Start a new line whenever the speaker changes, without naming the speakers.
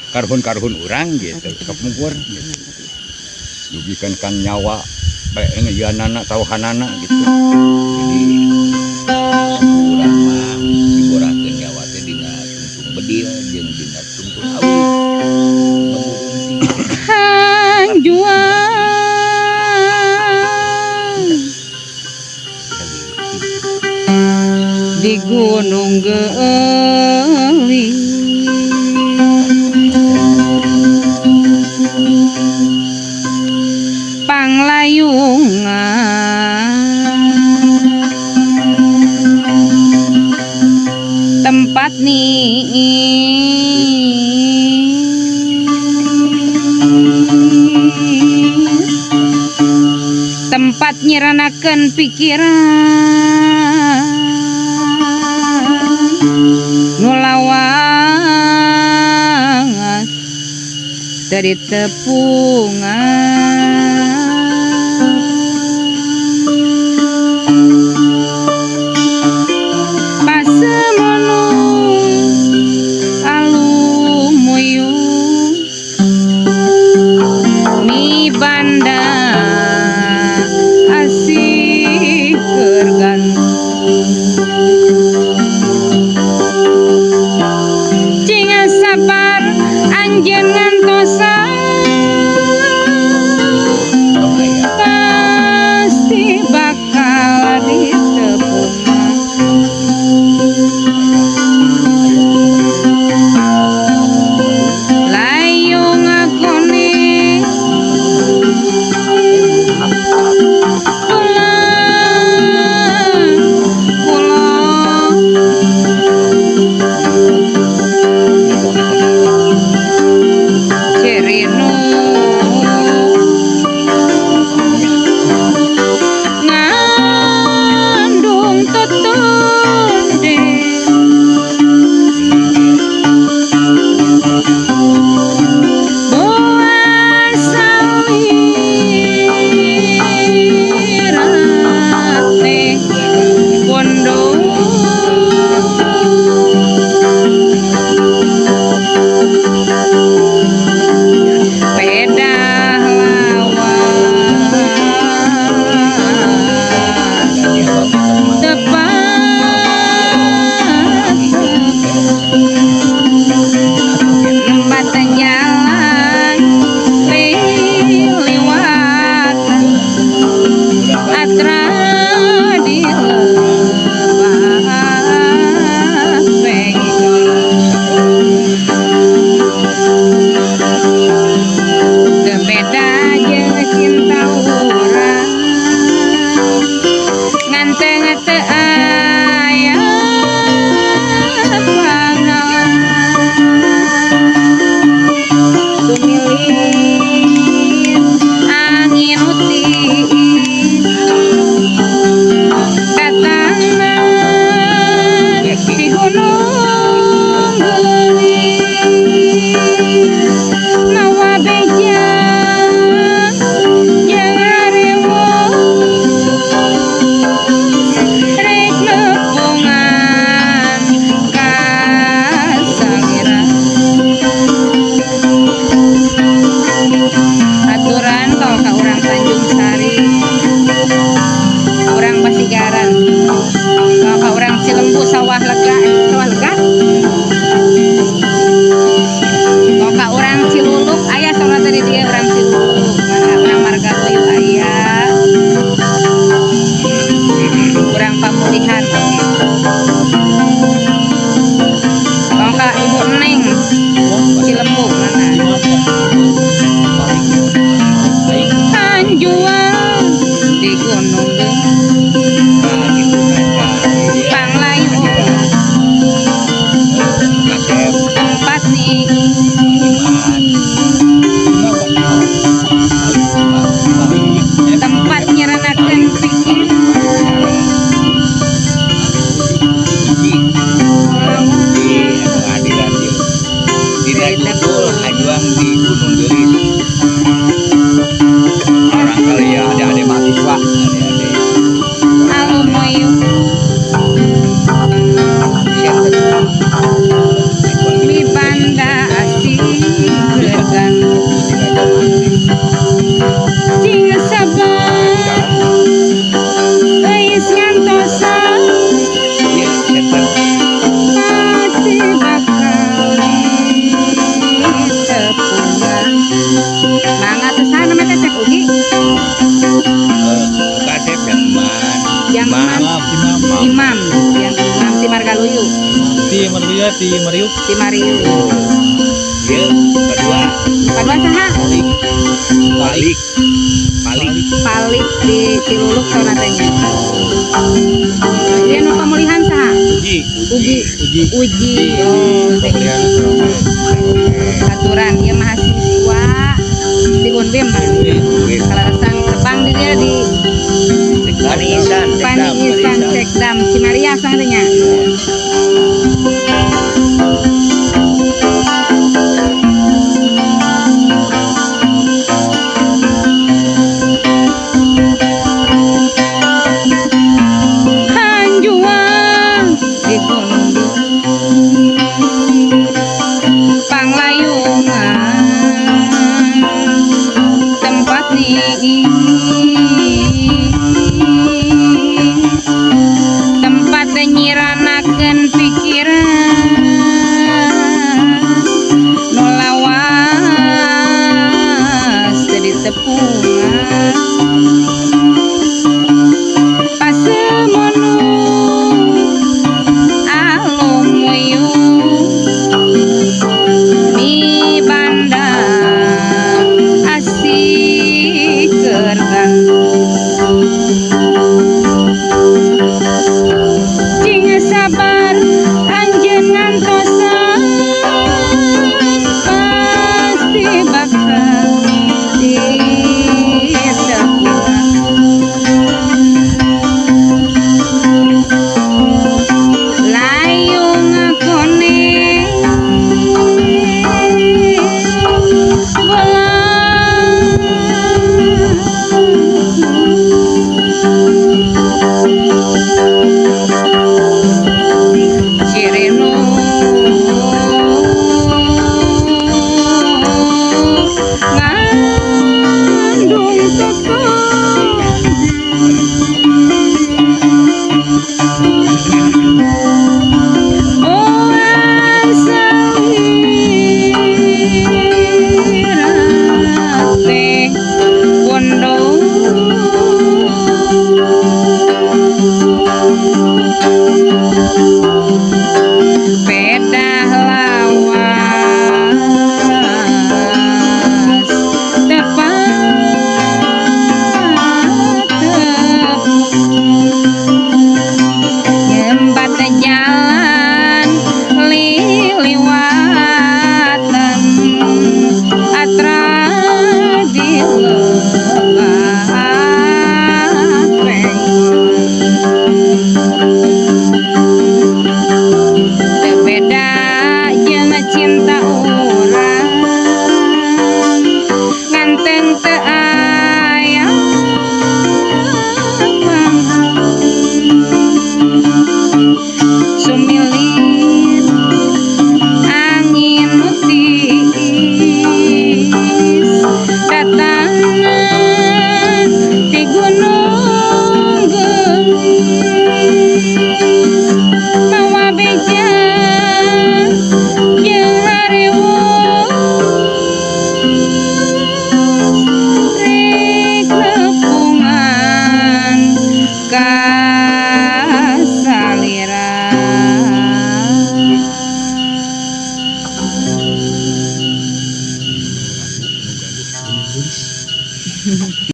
karhun orang gitu kepungkur gitu. Dugikan kan nyawa baik ngejanana tauhanana gitu. Jadi urang mah diburakeun nyawa teh dina tungtung bedil jeung dina tungtung awi.
Di gunung Geuli panglayungan tempat tempat nyiranakeun pikiran nulawas dari tepungan pasemono alumuyung mi banda asih kergantung cinga sabar anjeun ngantosan pasti bakal ditepungan layung agone Cerinu ngandung tetonde boasawirate bondo pedah lawan tepat lembatan jalan liwat atra dilebah beda jeung cinta urang nganteng teu aya pangalan sumilin angin utin datangna di gunung geulis mawa beja jeung arewos rek nepungan ka sangiran aturan kalau ka urang Tanjung Sari urang Pasigaran kalau ka urang Cilembu sawah lega kalau ka urang Ciluluk aya soalna tadi dia urang Ciluluk mana urang Margahayu aya urang Pamulihan kalau ka Ibu Neng Cilembu mana Tanjuan di gunung panglayungan tempat tempat nyeranakeun pikiran
Tidak betul ajuang di Gunung Geulis. Orang kali ya ada mahasiswa, ada-ada.
alumuyung mi banda asih
si Mario.
si Mario.
Dia kedua
Kedua saha?
balik balik
Palik di Ciluluk sauna teh nya. Ieu nu pemulihan saha?
uji
Uji.
Uji.
Uji. Oh, teh.
Pemberian serongga.
Aturan ieu mahasiswa di Unbim Bang. Kalarasan tepang di dia di
Arisan